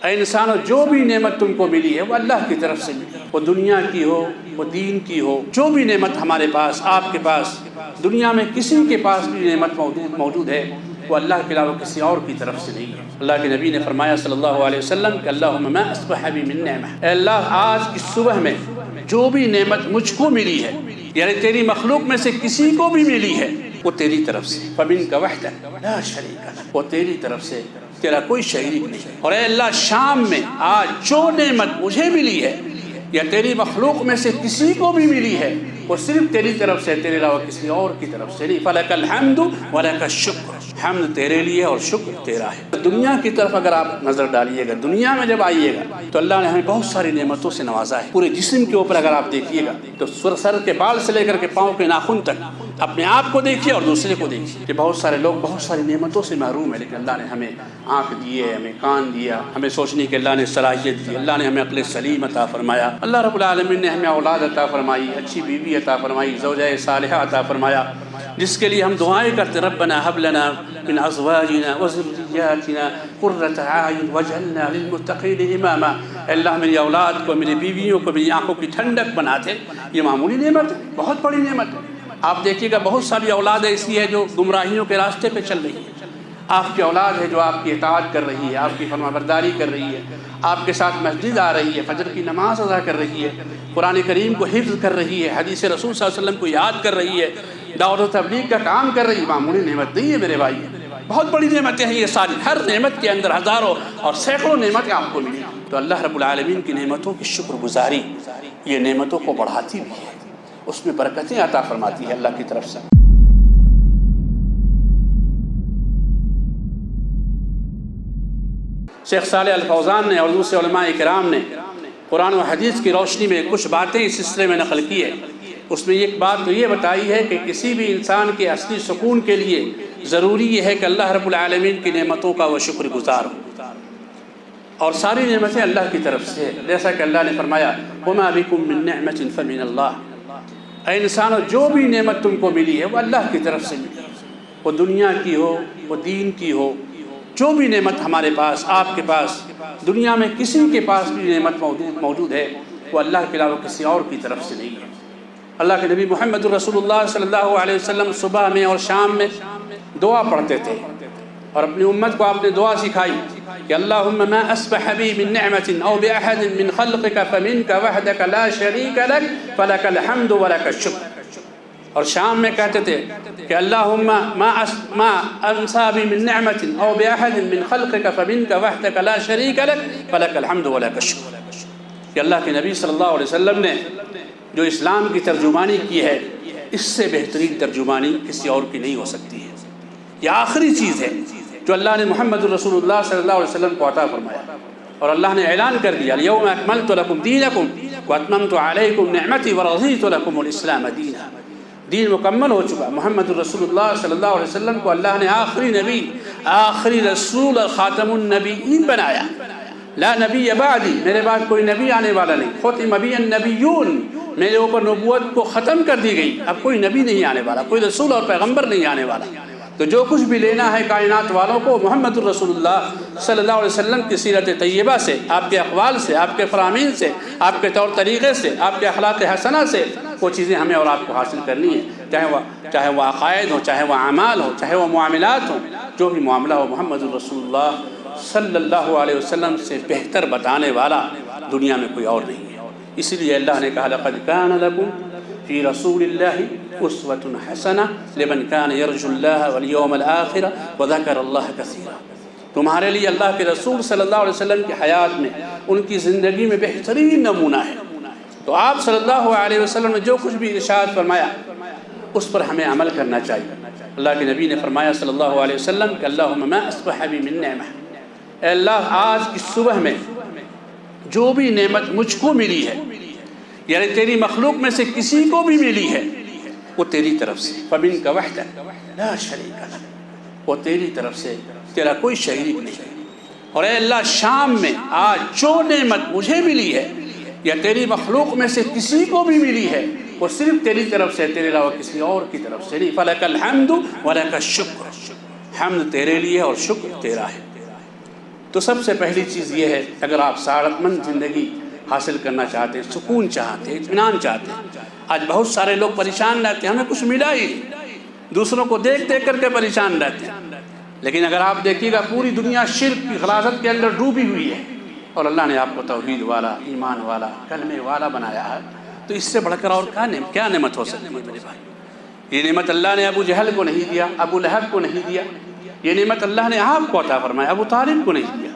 اے انسانوں، جو بھی نعمت تم کو ملی ہے وہ اللہ کی طرف سے ملی، وہ دنیا کی ہو، وہ دین کی ہو، جو بھی نعمت ہمارے پاس، آپ کے پاس، دنیا میں کسی کے پاس بھی نعمت موجود ہے، وہ اللہ کے علاوہ کسی اور کی طرف سے نہیں ہے۔ اللہ کے نبی نے فرمایا صلی اللہ علیہ وسلم کہ اللہم ما اصبح بی من نعمہ، اے اللہ آج کی صبح میں جو بھی نعمت مجھ کو ملی ہے، یعنی تیری مخلوق میں سے کسی کو بھی ملی ہے، وہ تیری طرف سے، فمنک وحدک لا شریک لک، وہ تیری طرف سے، تیرا کوئی شریک نہیں۔ اور اے اللہ شام میں آج جو نعمت مجھے ملی ہے یا تیری مخلوق میں سے کسی کو بھی ملی ہے، وہ صرف تیری طرف سے، تیرے علاوہ کسی اور کی طرف سے نہیں۔ فلک الحمد ولک الشکر، حمد تیرے لیے اور شکر تیرا ہے۔ دنیا کی طرف اگر آپ نظر ڈالیے گا، دنیا میں جب آئیے گا تو اللہ نے ہمیں بہت ساری نعمتوں سے نوازا ہے۔ پورے جسم کے اوپر اگر آپ دیکھیے گا تو سر کے بال سے لے کر کے پاؤں کے ناخن تک، اپنے آپ کو دیکھیے اور دوسرے کو دیکھیے کہ بہت سارے لوگ بہت ساری نعمتوں سے محروم ہیں، لیکن اللہ نے ہمیں آنکھ دیے، ہمیں کان دیا، ہمیں سوچنے کی اللہ نے صلاحیت دی، اللہ نے ہمیں عقل سلیم عطا فرمایا، اللہ رب العالمین نے ہمیں اولاد عطا فرمائی، اچھی بیوی عطا فرمائی، زوجہ صالحہ عطا فرمایا، جس کے لیے ہم دعائیں کرتے، ربنا هب لنا من ازواجنا وذرياتنا قرة اعين واجعلنا للمتقين اماما۔ اللہ میری اولاد کو، میری بیویوں کو میری آنکھوں کی ٹھنڈک بنا دے۔ یہ معمولی نعمت ہے، بہت بڑی نعمت ہے۔ آپ دیکھیے گا بہت ساری اولاد ایسی ہے جو گمراہیوں کے راستے پہ چل رہی ہے۔ آپ کی اولاد ہے جو آپ کی اطاعت کر رہی ہے، آپ کی فرمانبرداری کر رہی ہے، آپ کے ساتھ مسجد آ رہی ہے، فجر کی نماز ادا کر رہی ہے، قرآن کریم کو حفظ کر رہی ہے، حدیث رسول صلی اللہ علیہ وسلم کو یاد کر رہی ہے، دعوت و تبلیغ کا کام کر رہی ہے۔ معمولی نعمت نہیں ہے میرے بھائی، بہت بڑی نعمتیں ہیں یہ ساری۔ ہر نعمت کے اندر ہزاروں اور سینکڑوں نعمتیں آپ کو ملی، تو اللہ رب العالمین کی نعمتوں کی شکر گزاری یہ نعمتوں کو بڑھاتی بھی ہے، اس میں برکتیں عطا فرماتی ہے اللہ کی طرف سے۔ شیخ صالح الفوزان نے اور دوسرے علماء کرام نے قرآن و حدیث کی روشنی میں کچھ باتیں اس سلسلے میں نقل کی ہے۔ اس میں ایک بات تو یہ بتائی ہے کہ کسی بھی انسان کے اصلی سکون کے لیے ضروری یہ ہے کہ اللہ رب العالمین کی نعمتوں کا وہ شکر گزار ہو، اور ساری نعمتیں اللہ کی طرف سے، جیسا کہ اللہ نے فرمایا وَمَا بِكُم مِّن نِّعْمَةٍ فَمِنَ اللَّهِ، اے انسانوں جو بھی نعمت تم کو ملی ہے وہ اللہ کی طرف سے ملی، وہ دنیا کی ہو، وہ دین کی ہو، جو بھی نعمت ہمارے پاس، آپ کے پاس، دنیا میں کسی کے پاس بھی نعمت موجود ہے، وہ اللہ کے علاوہ کسی اور کی طرف سے نہیں ہے۔ اللہ کے نبی محمد رسول اللہ صلی اللہ علیہ وسلم صبح میں اور شام میں دعا پڑھتے تھے، اور اپنی امت کو آپ نے دعا سکھائی کہ اللہم ما اصبح بی من نعمت او باحد من خلقک فمنک وحدک لا شریک لک فلک الحمد ولک الشکر۔ اور شام میں کہتے تھے کہ اللہم ما انسا بی من نعمت او باحد من خلقک فمنک وحدک لا شریک لک فلک الحمد ولک الشکر۔ کہ اللہ کے نبی صلی اللہ علیہ وسلم نے جو اسلام کی ترجمانی کی ہے، اس سے بہترین ترجمانی کسی اور کی نہیں ہو سکتی ہے۔ یہ آخری چیز ہے جو اللہ نے محمد رسول اللہ صلی اللہ علیہ وسلم کو عطا فرمایا، اور اللہ نے اعلان کر دیا الیوم اکملت لکم دینکم واتممت علیکم نعمتی ورضیت لکم الاسلام دینا۔ دین مکمل ہو چکا۔ محمد رسول اللہ صلی اللہ علیہ وسلم کو اللہ نے آخری نبی، آخری رسول اور خاتم النبیین بنایا۔ لا نبی بعدی، میرے بعد کوئی نبی آنے والا نہیں۔ ختم بی النبیون، میرے اوپر نبوت کو ختم کر دی گئی، اب کوئی نبی نہیں آنے والا، کوئی رسول اور پیغمبر نہیں آنے والا۔ تو جو کچھ بھی لینا ہے کائنات والوں کو محمد رسول اللہ صلی اللہ علیہ وسلم کی سیرت طیبہ سے، آپ کے اقوال سے، آپ کے فرامین سے، آپ کے طور طریقے سے، آپ کے اخلاق حسنہ سے، وہ چیزیں ہمیں اور آپ کو حاصل کرنی ہے، چاہے وہ عقائد ہوں، چاہے وہ اعمال ہوں، چاہے وہ معاملات ہوں، جو بھی معاملہ ہو محمد رسول اللہ صلی اللہ علیہ وسلم سے بہتر بتانے والا دنیا میں کوئی اور نہیں ہے۔ اسی لیے اللہ نے کہا لقد کان لکم فی رسول اللہ اسوۃ حسنہ لمن کان یرجو اللہ والیوم الآخر وذکر اللہ کثیرا۔ تمہارے لیے اللہ کے رسول صلی اللہ علیہ وسلم کی حیات میں، ان کی زندگی میں بہترین نمونہ ہے۔ تو آپ صلی اللہ علیہ وسلم نے جو کچھ بھی ارشاد فرمایا اس پر ہمیں عمل کرنا چاہیے۔ اللہ کے نبی نے فرمایا صلی اللہ علیہ وسلم کہ اللہم ما اصبح بی من نعمہ، اے اللہ آج کی صبح میں جو بھی نعمت مجھ کو ملی ہے، یعنی تیری مخلوق میں سے کسی کو بھی ملی ہے، وہ تیری طرف سے، فمنک وحدک لا شریک لک، وہ تیری طرف سے، تیرا کوئی شریک نہیں۔ اور اے اللہ شام میں آج جو نعمت مجھے ملی ہے یا تیری مخلوق میں سے کسی کو بھی ملی ہے، وہ صرف تیری طرف سے، تیرے علاوہ کسی اور کی طرف سے نہیں۔ فلک الحمد ولک الشکر، حمد تیرے لیے اور شکر تیرا ہے۔ تو سب سے پہلی چیز یہ ہے، اگر آپ سعادت مند زندگی حاصل کرنا چاہتے ہیں، سکون چاہتے ہیں، اطمینان چاہتے ہیں۔ آج بہت سارے لوگ پریشان رہتے ہیں، ہمیں کچھ ملا ہی نہیں، دوسروں کو دیکھ دیکھ کر کے پریشان رہتے ہیں۔ لیکن اگر آپ دیکھیے گا پوری دنیا شرک کی غلاظت کے اندر ڈوبی ہوئی ہے، اور اللہ نے آپ کو توحید والا، ایمان والا، کلمے والا بنایا ہے، تو اس سے بڑھ کر اور کیا نعمت ہو سکتی ہے میرے بھائی؟ یہ نعمت اللہ نے ابو جہل کو نہیں دیا، ابو لہب کو نہیں دیا، یہ نعمت اللہ نے آپ کو عطا فرمایا، ابو طالب کو نہیں دیا،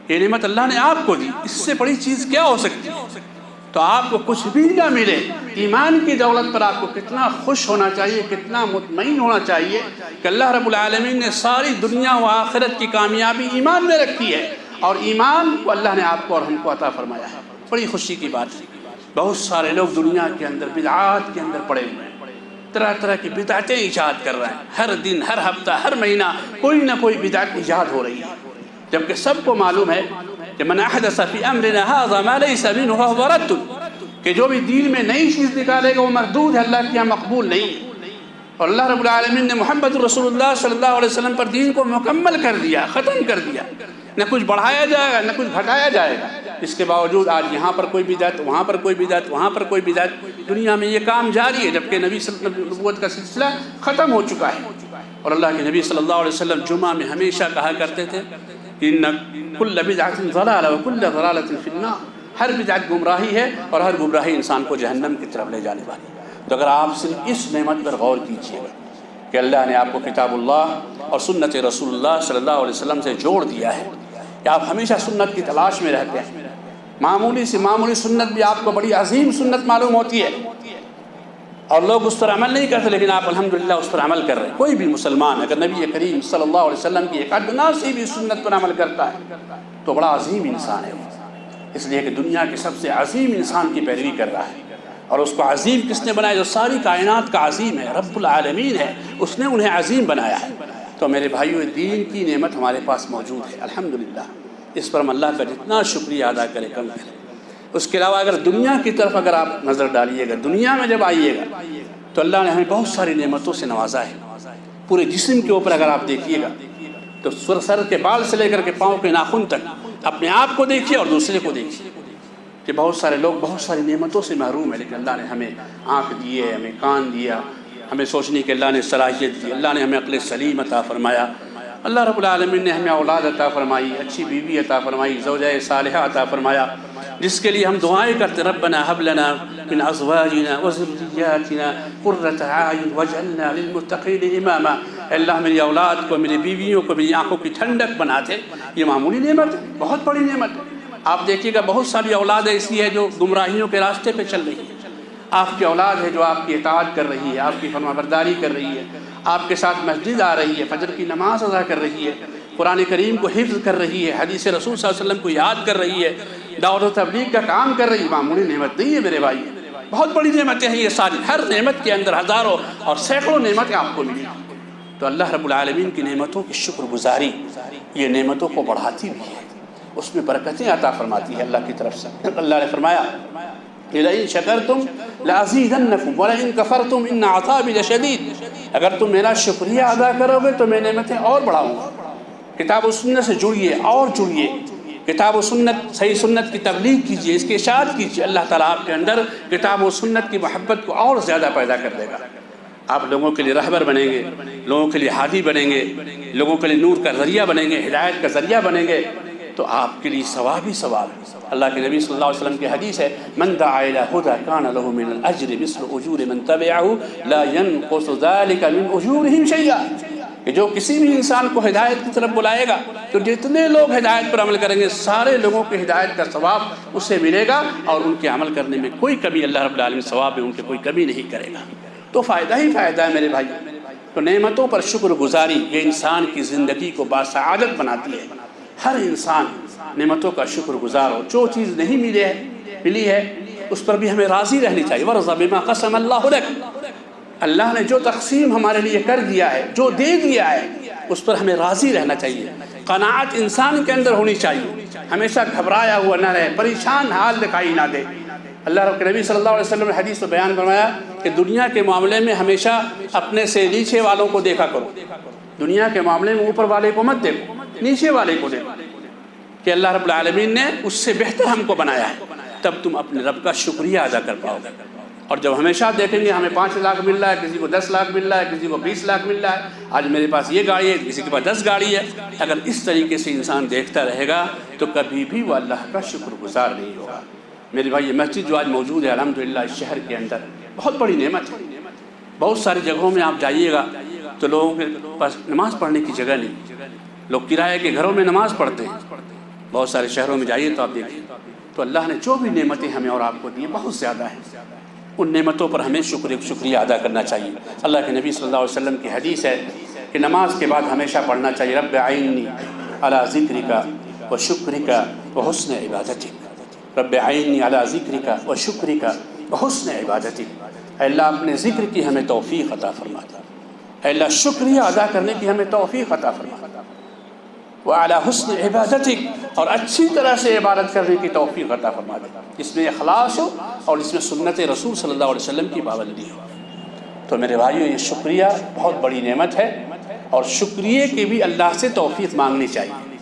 یہ نعمت اللہ نے آپ کو دی۔ اس سے بڑی چیز کیا ہو سکتی ہے؟ تو آپ کو کچھ بھی نہ ملے، ایمان کی دولت پر آپ کو کتنا خوش ہونا چاہیے، کتنا مطمئن ہونا چاہیے کہ اللہ رب العالمین نے ساری دنیا و آخرت کی کامیابی ایمان میں رکھی ہے، اور ایمان کو اللہ نے آپ کو اور ہم کو عطا فرمایا ہے۔ بڑی خوشی کی بات ہے، بہت سارے لوگ دنیا کے اندر بدعات کے اندر پڑے ہوئے ہیں، طرح طرح کی بدعتیں ایجاد کر رہے ہیں، ہر دن، ہر ہفتہ، ہر مہینہ کوئی نہ کوئی بدعت ایجاد ہو رہی ہے، جبکہ سب کو معلوم ہے کہ من احدث فی امرنا ھذا ما لیس منہ فہو رد، کہ جو بھی دین میں نئی چیز نکالے گا وہ مردود ہے، اللہ کے یہاں مقبول نہیں ہے۔ اور اللہ رب العالمین نے محمد رسول اللہ صلی اللہ علیہ وسلم پر دین کو مکمل کر دیا، ختم کر دیا، نہ کچھ بڑھایا جائے گا نہ کچھ گھٹایا جائے گا۔ اس کے باوجود آج یہاں پر کوئی بدعت، وہاں پر کوئی بدعت، وہاں پر کوئی بدعت، دنیا میں یہ کام جاری ہے، جبکہ نبی صلی اللہ علیہ وسلم نبوت کا سلسلہ ختم ہو چکا ہے۔ اور اللہ کے نبی صلی اللہ علیہ وسلم جمعہ میں ہمیشہ کہا کرتے تھے ان کل بدعۃ ضلالہ وکل ضلالۃ فی النار، ہر بدعت گمراہی ہے اور ہر گمراہی انسان کو جہنم کی طرف لے جانے والی ہے۔ تو اگر آپ صرف اس نعمت پر غور کیجیے گا کہ اللہ نے آپ کو کتاب اللہ اور سنت رسول اللہ صلی اللہ علیہ وسلم سے جوڑ دیا ہے، کہ آپ ہمیشہ سنت کی تلاش میں رہتے ہیں، معمولی سے معمولی سنت بھی آپ کو بڑی عظیم سنت معلوم ہوتی ہے اور لوگ اس پر عمل نہیں کرتے، لیکن آپ الحمدللہ اس پر عمل کر رہے ہیں۔ کوئی بھی مسلمان اگر نبی کریم صلی اللہ علیہ وسلم کی ایک ادنا سی بھی سنت پر عمل کرتا ہے تو بڑا عظیم انسان ہے وہ، اس لیے کہ دنیا کے سب سے عظیم انسان کی پیروی کر رہا ہے، اور اس کو عظیم کس نے بنایا؟ جو ساری کائنات کا عظیم ہے، رب العالمین ہے، اس نے انہیں عظیم بنایا ہے۔ تو میرے بھائیو، دین کی نعمت ہمارے پاس موجود ہے الحمدللہ، اس پر ہم اللہ کا جتنا شکریہ ادا کریں کم کریں۔ اس کے علاوہ اگر دنیا کی طرف اگر آپ نظر ڈالیے گا، دنیا میں جب آئیے گا تو اللہ نے ہمیں بہت ساری نعمتوں سے نوازا ہے۔ پورے جسم کے اوپر اگر آپ دیکھیے گا تو سر کے بال سے لے کر کے پاؤں کے ناخن تک اپنے آپ کو دیکھیے اور دوسرے کو دیکھیے کہ بہت سارے لوگ بہت ساری نعمتوں سے محروم ہیں، لیکن اللہ نے ہمیں آنکھ دیے، ہمیں کان دیا، ہمیں سوچنے کی اللہ نے صلاحیت دی، اللہ نے ہمیں عقل سلیم عطا فرمایا، اللہ رب العالمین نے ہمیں اولاد عطا فرمائی، اچھی بیوی عطا فرمائی، زوجہ صالحہ عطا فرمایا، جس کے لیے ہم دعائیں کرتے ربنا هب لنا من ازواجنا وذرياتنا قرۃ اعین واجعلنا للمتقین اماما، اللہ میری اولاد کو، میری بیویوں کو میری آنکھوں کی ٹھنڈک بنا دے۔ یہ معمولی نعمت ہے، بہت بڑی نعمت ہے۔ آپ دیکھیے گا بہت ساری اولاد ایسی ہے جو گمراہیوں کے راستے پہ چل رہی ہے، آپ کی اولاد ہے جو آپ کی اطاعت کر رہی ہے، آپ کی فرما برداری کر رہی ہے، آپ کے ساتھ مسجد آ رہی ہے، فجر کی نماز ادا کر رہی ہے، قرآن کریم کو حفظ کر رہی ہے، حدیث رسول صلی اللہ علیہ وسلم کو یاد کر رہی ہے، دعوت و تبلیغ کا کام کر رہی ہے۔ معمولی نعمت نہیں ہے میرے بھائی، بہت بڑی نعمتیں ہیں یہ ساری، ہر نعمت کے اندر ہزاروں اور سینکڑوں نعمتیں آپ کو ملی۔ تو اللہ رب العالمین کی نعمتوں کی شکر گزاری یہ نعمتوں کو بڑھاتی بھی ہے، اس میں برکتیں عطا فرماتی ہے اللہ کی طرف سے۔ اللہ نے فرمایا لَئِن شَكَرْتُمْ لَأَزِيدَنَّكُمْ وَلَئِن كَفَرْتُمْ إِنَّ عَذَابِي لَشَدِيدٌ، اگر تم میرا شکریہ ادا کرو گے تو میں نعمتیں اور بڑھاؤں گا۔ کتاب و سنت سے جڑیے اور جڑیے، کتاب و سنت، صحیح سنت کی تبلیغ کیجیے، اس کی اشاعت کیجیے، اللہ تعالیٰ آپ کے اندر کتاب و سنت کی محبت کو اور زیادہ پیدا کر دے گا۔ آپ لوگوں کے لیے رہبر بنیں گے، لوگوں کے لیے ہادی بنیں گے، لوگوں کے لیے نور کا ذریعہ بنیں گے، ہدایت کا ذریعہ بنیں گے، تو آپ کے لیے ثواب ہی ثواب ہے۔ اللہ کے نبی صلی اللہ علیہ وسلم کی حدیث ہے من دعا الى هدى كان له من الاجر مثل اجور من تبعه لا ينقص ذلك من اجورهم شيئا، کہ جو کسی بھی انسان کو ہدایت کی طرف بلائے گا تو جتنے لوگ ہدایت پر عمل کریں گے سارے لوگوں کی ہدایت کا ثواب اسے ملے گا، اور ان کے عمل کرنے میں کوئی کمی اللہ رب العالمین ثواب میں ان کے کوئی کمی نہیں کرے گا۔ تو فائدہ ہی فائدہ ہے میرے بھائی۔ تو نعمتوں پر شکر گزاری یہ انسان کی زندگی کو باسعادت بناتی ہے۔ ہر انسان نعمتوں کا شکر گزار ہو، جو چیز نہیں ملی ہے اس پر بھی ہمیں راضی رہنی چاہیے۔ وَرْضَ بِمَا قَسَمَ اللَّهُ لَكَ، اللہ نے جو تقسیم ہمارے لیے کر دیا ہے، جو دے دیا ہے، اس پر ہمیں راضی رہنا چاہیے۔ قناعت انسان کے اندر ہونی چاہیے، ہمیشہ گھبرایا ہوا نہ رہے، پریشان حال دکھائی نہ دے۔ اللہ رب کے نبی صلی اللہ علیہ وسلم نے حدیث میں بیان فرمایا کہ دنیا کے معاملے میں ہمیشہ اپنے سے نیچے والوں کو دیکھا کرو، دنیا کے معاملے میں اوپر والے کو مت دیکھو، نیچے والے کو دیکھو۔ کہ اللہ رب العالمین نے اس سے بہتر ہم کو بنایا ہے، تب تم اپنے رب کا شکریہ ادا کر پاؤ گے۔ اور جب ہمیشہ دیکھیں گے ہمیں 5 لاکھ مل رہا ہے، کسی کو 10 لاکھ مل رہا ہے، کسی کو 20 لاکھ مل رہا ہے، آج میرے پاس یہ گاڑی ہے، کسی کے پاس 10 گاڑی ہے، اگر اس طریقے سے انسان دیکھتا رہے گا تو کبھی بھی وہ اللہ کا شکر گزار نہیں ہوگا۔ میرے بھائی، یہ مسجد جو آج موجود ہے الحمدللہ اس شہر کے اندر بہت بڑی نعمت ہے۔ بہت ساری جگہوں میں آپ جائیے گا تو لوگوں کے پاس نماز پڑھنے کی جگہ نہیں، لوگ کرائے کے گھروں میں نماز پڑھتے ہیں۔ بہت سارے شہروں میں جائیے تو آپ دیکھیں تو اللہ نے جو بھی نعمتیں ہمیں اور آپ کو دی بہت زیادہ ہیں، ان نعمتوں پر ہمیں شکریہ ادا کرنا چاہیے۔ اللہ کے نبی صلی اللہ علیہ وسلم کی حدیث ہے کہ نماز کے بعد ہمیشہ پڑھنا چاہیے رب اعیننی علی ذکرک و شکرک و حسن عبادتک، رب اعیننی علی ذکرک و شکرک و حسن عبادتک۔ اے اللہ اپنے ذکر کی ہمیں توفیق عطا فرما دے، اے اللہ شکریہ ادا کرنے کی ہمیں توفیق عطا فرما دے، وعلی حسن عبادتک، اور اچھی طرح سے عبادت کرنے کی توفیق عطا فرما دے، جس میں اخلاص ہو اور اس میں سنت رسول صلی اللہ علیہ وسلم کی پابندی ہو۔ تو میرے بھائیو، یہ شکریہ بہت بڑی نعمت ہے، اور شکریہ کی بھی اللہ سے توفیق مانگنی چاہیے،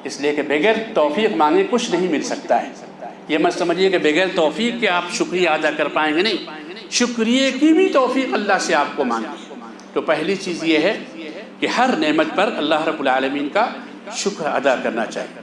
اس لیے کہ بغیر توفیق مانگے کچھ نہیں مل سکتا ہے۔ یہ مت سمجھیے کہ بغیر توفیق کے آپ شکریہ ادا کر پائیں گے، نہیں، شکریہ کی بھی توفیق اللہ سے آپ کو مانگی۔ تو پہلی چیز یہ ہے کہ ہر نعمت پر اللہ رب العالمین کا شکر ادا کرنا چاہیے۔